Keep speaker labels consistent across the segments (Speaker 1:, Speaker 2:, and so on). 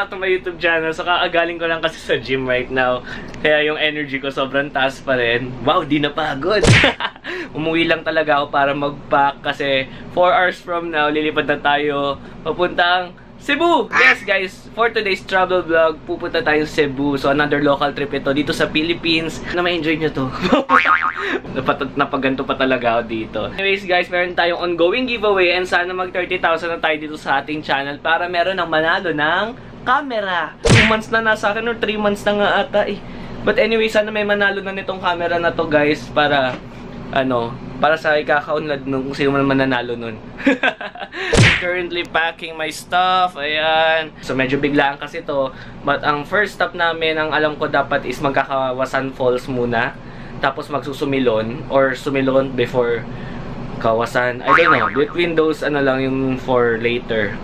Speaker 1: back to my YouTube channel. So kaagaling ko lang kasi sa gym right now. Kaya yung energy ko sobrang taas pa rin. Wow, di napagod. Umuwi lang talaga ako para mag-pack kasi 4 hours from now, lilipad na tayo papuntang Cebu! Yes guys, for today's travel vlog, pupunta tayong Cebu. So another local trip ito dito sa Philippines. Na ma-enjoy nyo to. Napaganto pa talaga ako dito. Anyways guys, meron tayong ongoing giveaway and sana mag 30,000 na tayo dito sa ating channel para meron ng manalo ng camera. 2 months na nasa akin or 3 months na nga ata eh. But anyway, sana may manalo na nitong camera na to guys para para sa ikaka-unlad nung kung sino man mananalo nun. Currently packing my stuff. Ayan. So medyo biglaan kasi to. But ang first stop namin, ang alam ko dapat is magkakawasan falls muna. Tapos magsusumilon or sumilon before kawasan. I don't know. Between those lang yung for later.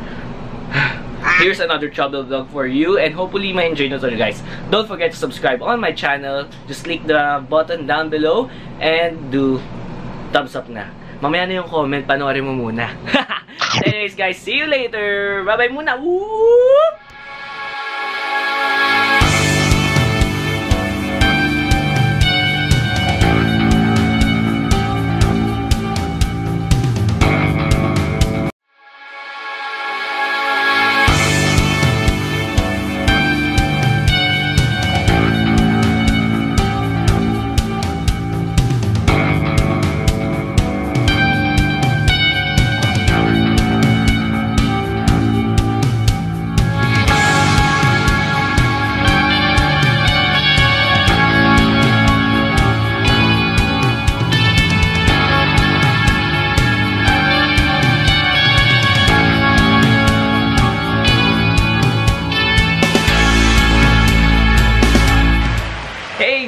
Speaker 1: Here's another travel vlog for you and hopefully ma-enjoy nyo to guys. Don't forget to subscribe on my channel. Just click the button down below and do thumbs up na. Mamaya na yung comment, panoorin mo muna. Anyways guys, see you later. Bye-bye muna. Woo!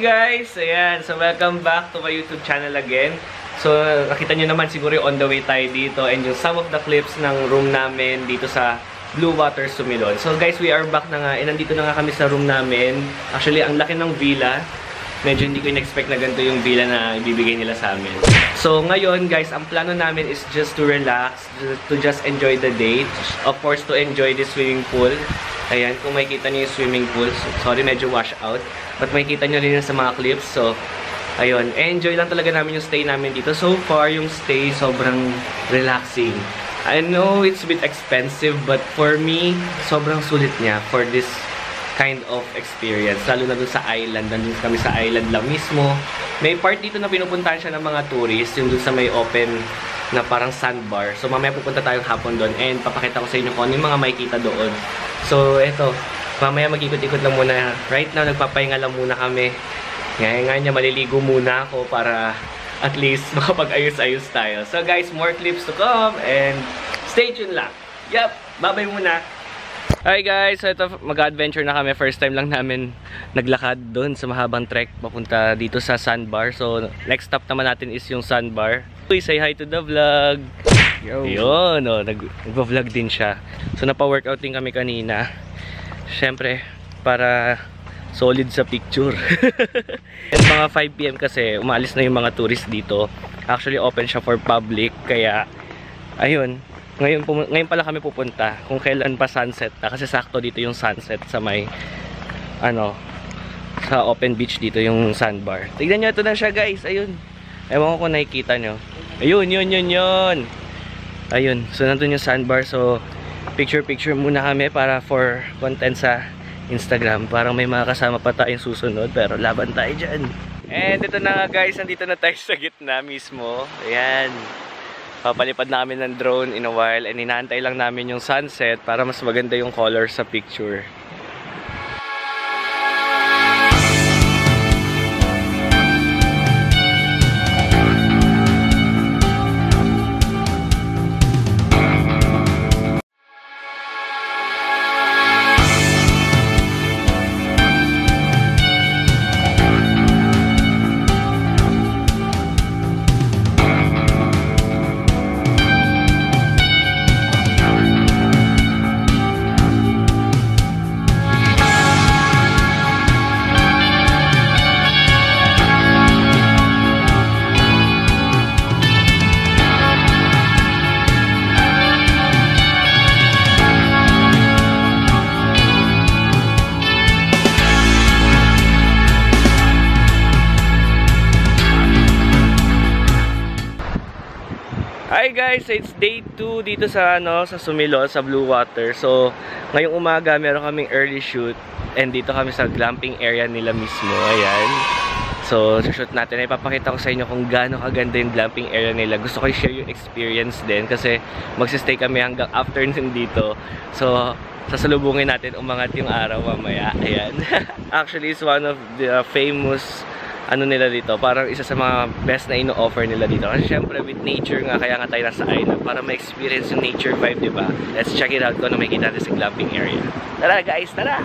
Speaker 1: Guys, ayan. So, welcome back to my YouTube channel again. So, nakita nyo naman siguro on the way tayo dito and yung some of the clips ng room namin dito sa Blue Water Sumilon. So, guys, we are back na nga. Nandito na nga kami sa room namin. Actually, ang laki ng villa. Medyo hindi ko in-expect na ganito yung villa na ibibigay nila sa amin. So, ngayon, guys, ang plano namin is just to relax, to just enjoy the day. Of course, to enjoy the swimming pool. Ayan, kung makikita niyo yung swimming pool. Sorry, medyo wash out. But makikita niyo rin sa mga clips. So, ayun. Enjoy lang talaga namin yung stay namin dito. So far, yung stay sobrang relaxing. I know it's a bit expensive, but for me, sobrang sulit niya for this kind of experience. Lalo na dun sa island. Nandun kami sa island lang mismo. May part dito na pinupuntahan siya ng mga tourists. Yung dun sa may open na parang sandbar. So, mamaya pupunta tayong hapon doon and papakita ko sa inyo kung ano yung mga makikita doon. So, eto. Mamaya mag-ikot-ikot lang muna. Right now, nagpapahinga lang muna kami. Nga niya, maliligo muna ako para at least makapag-ayos-ayos tayo. So guys, more clips to come and stay tuned lang. Yup, bye-bye muna. Hi guys, so ito mag-adventure na kami. First time lang namin naglakad doon sa mahabang trek papunta dito sa sandbar. So next stop naman natin is yung sandbar. Say hi to the vlog. Yo. Yun, nagpa-vlog din siya. So napa-workout din kami kanina. Siyempre, para solid sa picture. And mga 5 PM kasi, umalis na yung mga tourist dito. Actually, open siya for public. Kaya, ayun. Ngayon pala kami pupunta. Kung kailan pa sunset na. Kasi sakto dito yung sunset sa may, sa open beach dito yung sandbar. Tignan nyo, ito na siya guys. Ayun. Ewan ko kung nakikita nyo. Ayun, yun. Ayun. So, nandun yung sandbar. So, picture muna kami para for content sa Instagram. Parang may mga kasama pa tayong susunod pero laban tayo dyan. And ito na nga guys, nandito na tayo sa gitna mismo. Ayan. Papalipad na kami ng drone in a while and inaantay lang namin yung sunset para mas maganda yung color sa picture. Hi guys, it's day 2 dito sa sa Sumilon, sa Blue Water. So, ngayong umaga meron kaming early shoot and dito kami sa glamping area nila mismo. Ayan. So, shoot natin. Ipapakita ko sa inyo kung gaano kaganda yung glamping area nila. Gusto ko i-share yung experience din kasi magsistay kami hanggang afternoon dito. So, sasalubungin natin umangat yung araw mamaya. Ayan. Actually, it's one of the famous nila dito, parang isa sa mga best na ino-offer nila dito. Kasi syempre with nature nga, kaya nga tayo nasa island para ma-experience yung nature vibe, diba? Let's check it out kung ano makikita natin sa glamping area. Tara guys, tara!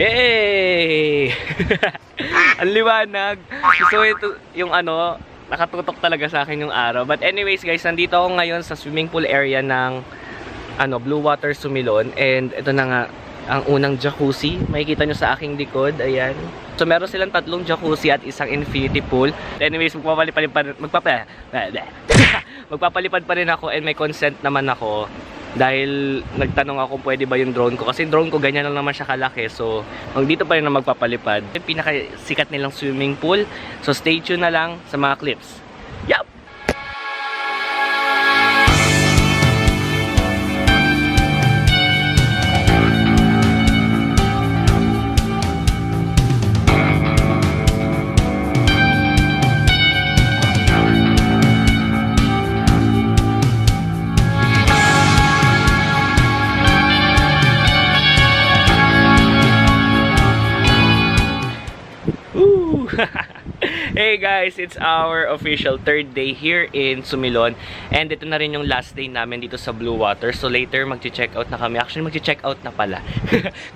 Speaker 1: Yay! Ang liwanag. So ito yung nakatutok talaga sa akin yung araw. But anyways guys, nandito ako ngayon sa swimming pool area ng Blue Water Sumilon. And ito na nga ang unang jacuzzi. Makikita nyo sa aking likod. Ayan. So meron silang 3 jacuzzi at isang infinity pool. Anyways, magpapalipad pa rin ako and may consent naman ako. Dahil nagtanong ako kung pwede ba yung drone ko. Kasi drone ko ganyan lang naman siya kalaki. So, dito pa rin na magpapalipad. Yung pinakasikat nilang swimming pool. So, stay tuned na lang sa mga clips. Yup! Hey guys, it's our official 3rd day here in Sumilon. And ito na rin yung last day namin dito sa Blue Water. So later magche-check out na kami. Actually magche-check out na pala.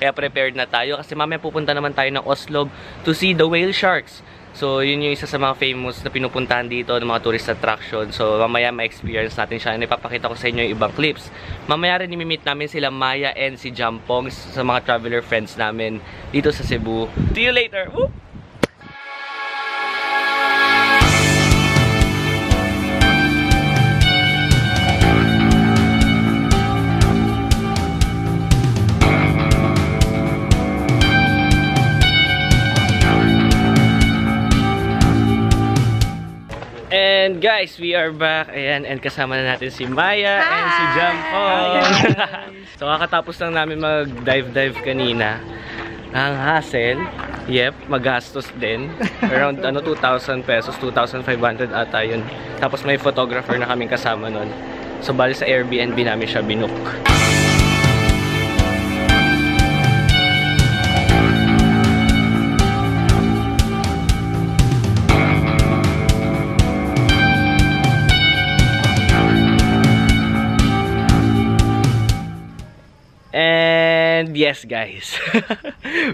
Speaker 1: Kaya prepared na tayo kasi mamaya pupunta naman tayo ng Oslob to see the whale sharks. So yun yung isa sa mga famous na pinupuntahan dito ng mga tourist attraction. So mamaya ma-experience natin siya. And ipapakita ko sa inyo yung ibang clips. Mamaya rin i-meet namin sila Maya and si Jampong sa mga traveler friends namin dito sa Cebu. See you later! Woo! And guys, we are back. Ayan, and kasama na natin si Maya and si Jampong. So kakatapos lang namin mag-dive kanina. Ang hassle, yep, magastos din. Around 2,000 pesos, 2,500 ata yun. Tapos may photographer na kaming kasama nun. So bali sa Airbnb namin siya binook. And yes guys,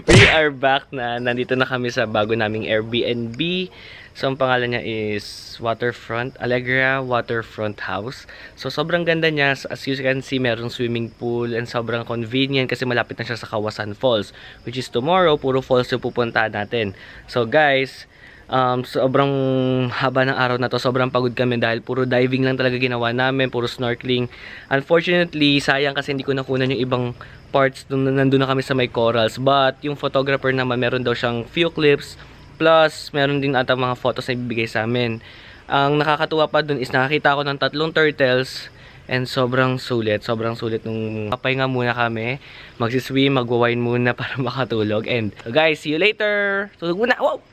Speaker 1: we are back na. Nandito na kami sa bago naming Airbnb. So ang pangalan niya is Waterfront, Allegra Waterfront House. So sobrang ganda niya. As you can see, merong swimming pool and sobrang convenient kasi malapit na siya sa Kawasan Falls. Which is tomorrow, puro falls yung pupuntahan natin. So guys, sobrang haba ng araw na to. Sobrang pagod kami dahil puro diving lang talaga ginawa namin, puro snorkeling. Unfortunately, sayang kasi hindi ko nakunan yung ibang parts nandun na kami sa may corals. But yung photographer naman, meron daw siyang few clips plus meron din ata mga photos na ibibigay sa amin. Ang nakakatuwa pa dun is nakakita ako ng 3 turtles and sobrang sulit nung papahinga muna kami. Magsiswim, magwa-wine muna para makatulog. And guys, see you later. Tulog muna. Wow!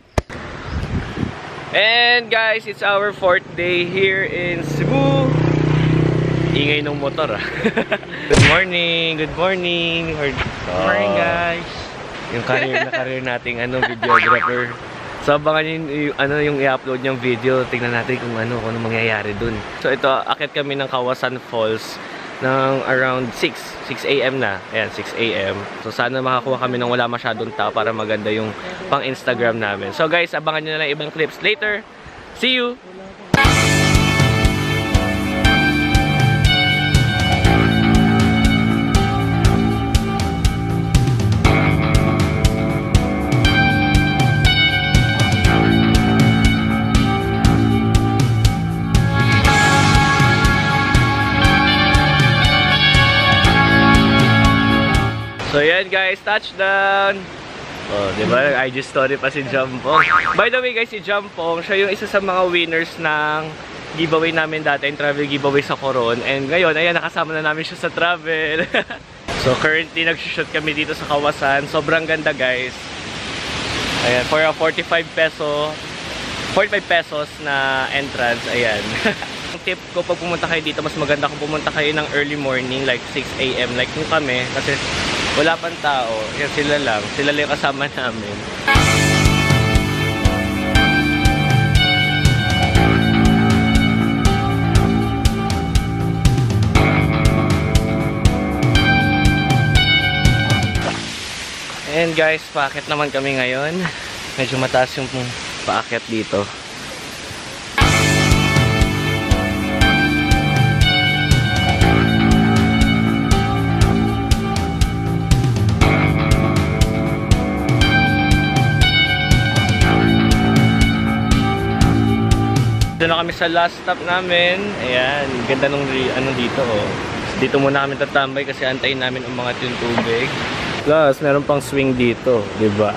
Speaker 1: And guys, it's our 4th day here in Cebu. Ingay ng motor ah. Good morning, good morning. Good morning guys. Yung career nating videographer. So abangan yung i-upload niyang video. Tingnan natin kung ano mangyayari dun. So ito, akit kami ng Kawasan Falls ng around 6 AM na. Ayan, 6 AM. So sana makakuha kami ng wala masyadong tao para maganda yung pang Instagram namin. So guys, abangan nyo na lang ibang clips later. See you! So yan guys, touchdown! Oh, di ba? IG story pa si Jampong. By the way guys, si Jampong, siya yung isa sa mga winners ng giveaway namin dati, yung travel giveaway sa Coron. And ngayon, ayan, nakasama na namin siya sa travel. So currently, nagsushoot kami dito sa Kawasan. Sobrang ganda guys. Ayan, for a 45 pesos na entrance, ayan. Ang tip ko, pag pumunta kayo dito, mas maganda kung pumunta kayo ng early morning, like 6 AM, like kung kami, kasi wala pang tao. Yan, sila lang yung kasama namin. And guys, paakyat naman kami ngayon. Medyo mataas yung paakyat dito. Doon na kami sa last stop namin. Ayan, ganda nung ano dito oh. Dito muna kami tatambay kasi antayin namin umangat yung tubig. Plus, meron pang swing dito, di ba?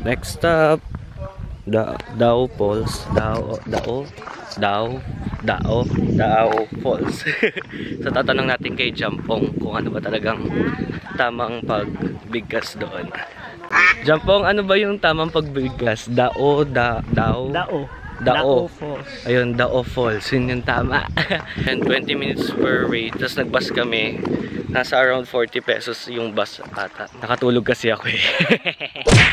Speaker 1: Next stop, Dao Falls. Dao Falls. So tatanong natin kay Jampong kung ano ba talagang tamang pagbigkas doon. Jampong, ano ba yung tamang pagbigkas? Dao Falls. Ayun, Dao Falls. Yun yung tama. And 20 minutes per way. Tapos nagbus kami. Nasa around 40 pesos yung bus ata. Nakatulog kasi ako eh.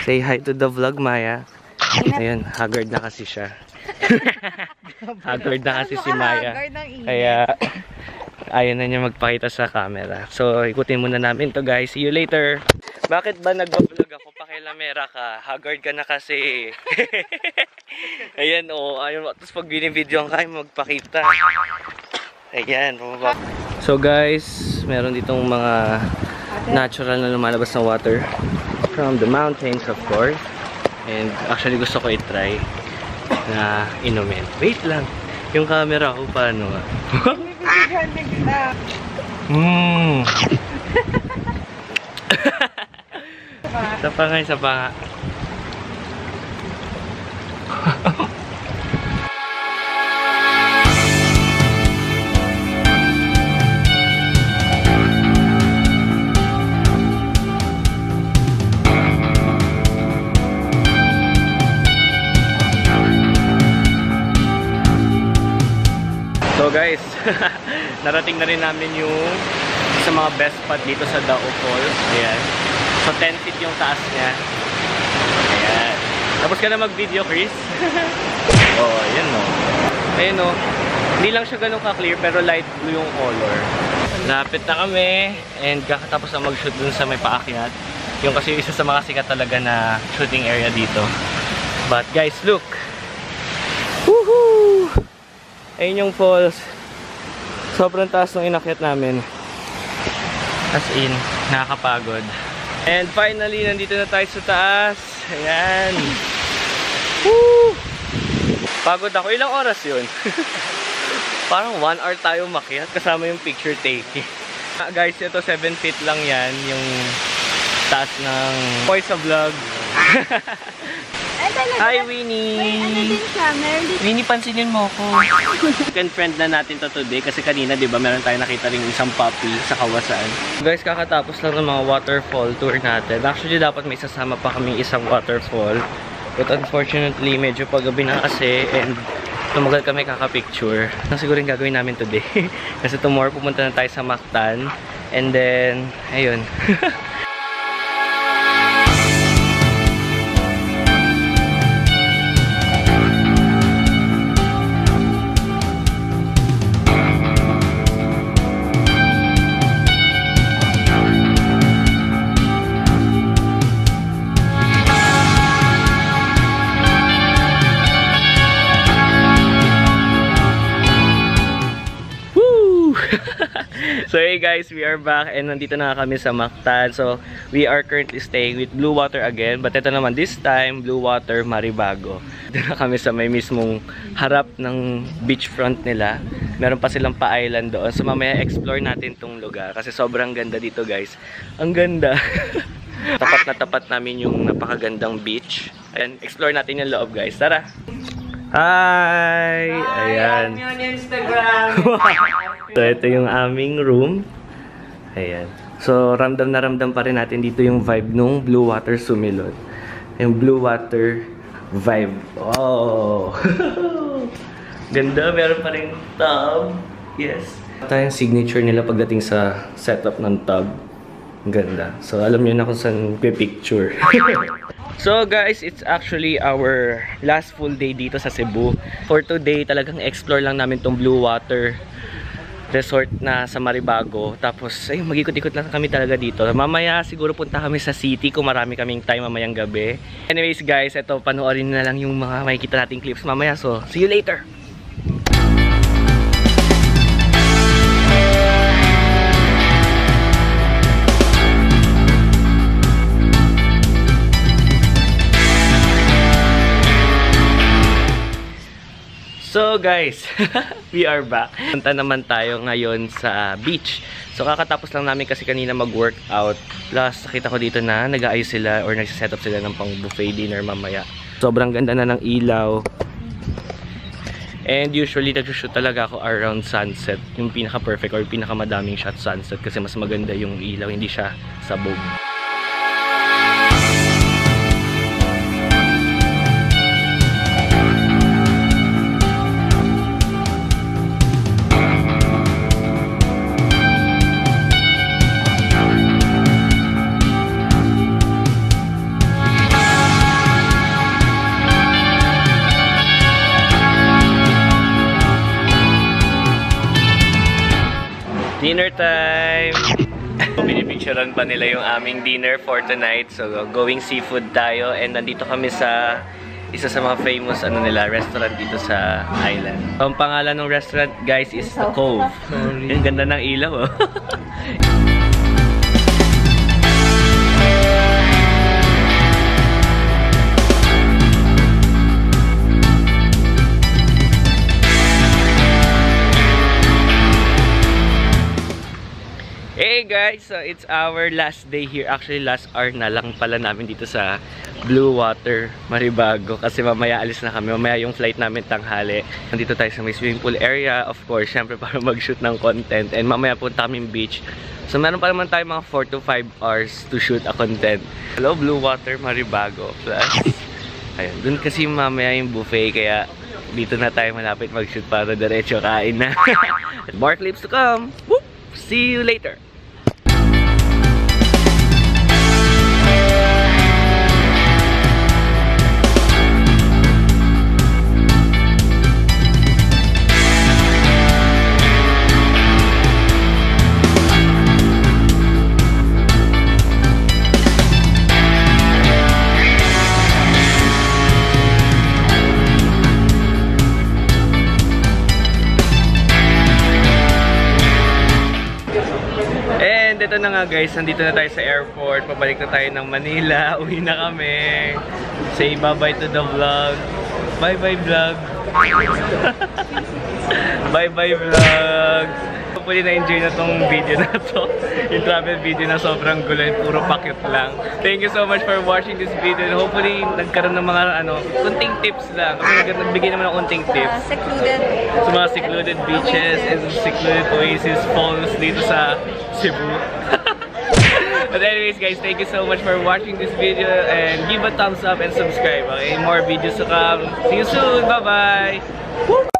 Speaker 1: Say hi to the vlog, Maya. Ayun, haggard na kasi siya. Haggard na kasi si Maya. Kaya ayaw na niya magpakita sa camera. So ikutin muna namin to guys. See you later. Bakit ba nagbablog ako? Pakilamera ka. Haggard ka na kasi. Ayan oh. Ayun, tapos pag binibidyo ka magpakita. Ayan. So guys, meron ditong mga natural na lumalabas na water from the mountains of course. And actually gusto ko i-try na inumin. Wait lang. Yung camera ko paano nga? Isa pa nga. So guys, narating na rin namin yung sa mga best spot dito sa Dao Falls. Ayan. So 10 feet yung taas niya. Ayan. Tapos ka na mag-video, Chris? Oh, ayan no. Ayan no. Hindi lang siya ganun ka-clear pero light blue yung color. Lapit na kami and kakatapos na mag-shoot dun sa may paakyat. Yung kasi isa sa mga sikat talaga na shooting area dito. But guys, look! Woohoo! Ayun yung falls. Sobrang taas ng inakyat namin. As in, nakakapagod. And finally, nandito na tayo sa taas. Ayan. Woo! Pagod ako. Ilang oras yun? Parang 1 hour tayo makyat kasama yung picture taking. Guys, ito 7 feet lang yan. Yung taas ng voice of vlog. Hi, Winnie!
Speaker 2: Wait, ano din siya? Meron din...
Speaker 1: Winnie, pansinin mo ko. Second friend na natin to today kasi kanina, di ba, meron tayo nakita rin isang puppy sa Kawasan. Guys, kakatapos lang ng mga waterfall tour natin. Actually, dapat may sasama pa kaming isang waterfall. But unfortunately, medyo paggabi na kasi and tumagal kami kakapicture. Ang siguro yung gagawin namin today. Kasi tomorrow pumunta na tayo sa Mactan. And then, ayun. So hey guys, we are back and nandito na kami sa Mactan. So we are currently staying with Blue Water again. But ito naman, this time, Blue Water Maribago. Dito na kami sa may mismong harap ng beachfront nila. Meron pa silang pa-island doon. So mamaya explore natin tong lugar. Kasi sobrang ganda dito guys. Ang ganda. Tapat na tapat namin yung napakagandang beach. Ayan, explore natin yung loob guys. Tara! Hi! Ayan.
Speaker 3: Hi, on Instagram.
Speaker 1: So, ito yung aming room. Ayan. So, ramdam na ramdam pa rin natin dito yung vibe nung Blue Water Sumilon. Yung Blue Water vibe. Oh! Ganda. Meron pa rin tub. Yes. Ito yung signature nila pagdating sa setup ng tub. Ganda. So, alam nyo na kung saan picture. So guys, it's actually our last full day dito sa Cebu. For today, talagang explore lang namin tong Blue Water Resort na sa Maribago. Tapos, ayun, mag-ikot-ikot lang kami talaga dito. Mamaya siguro punta kami sa city kung marami kaming time mamayang gabi. Anyways guys, ito, panoorin na lang yung mga makikita nating clips mamaya. So, see you later! So guys, we are back. Punta naman tayo ngayon sa beach. So kakatapos lang namin kasi kanina mag-workout. Plus nakita ko dito na nag-aayos sila or nagsiset up sila ng pang buffet dinner mamaya. Sobrang ganda na ng ilaw. And usually nag-shoot talaga ako around sunset. Yung pinaka-perfect or pinaka-madaming shot sunset kasi mas maganda yung ilaw, hindi siya sabog. Dinner time! Pinipicturean pa nila yung aming dinner for tonight. So, going seafood tayo. And nandito kami sa isa sa mga famous restaurant dito sa island. Ang pangalan ng restaurant, guys, is The Cove. Ang ganda ng ilaw, oh. Hey guys, so it's our last day here. Actually, last hour na lang pala namin dito sa Blue Water Maribago. Kasi mamaya alis na kami. Mamaya yung flight namin tanghali. Nandito tayo sa may swimming pool area. Of course, syempre para mag-shoot ng content. And mamaya punta kami beach. So meron pa naman tayo mga 4 to 5 hours to shoot a content. Hello, Blue Water Maribago. Plus, ayun, dun kasi mamaya yung buffet. Kaya dito na tayo malapit mag-shoot para diretso kain na. More clips to come. Whoop! See you later! Ito na nga guys, nandito na tayo sa airport. Pabalik na tayo ng Manila. Uwi na kami. Say bye-bye to the vlog. Bye-bye vlog. Bye-bye vlog. Hopefully na-enjoy na tong video na to. Yung travel video na sobrang gulo. Puro pakit lang. Thank you so much for watching this video. And hopefully nagkaroon ng mga kunting tips lang. Kasi nagbigay naman ng kunting tips. Sa mga secluded beaches and secluded oasis falls dito sa Cebu. But anyways guys, thank you so much for watching this video and give a thumbs up and subscribe. Okay, more videos to come. See you soon. Bye bye.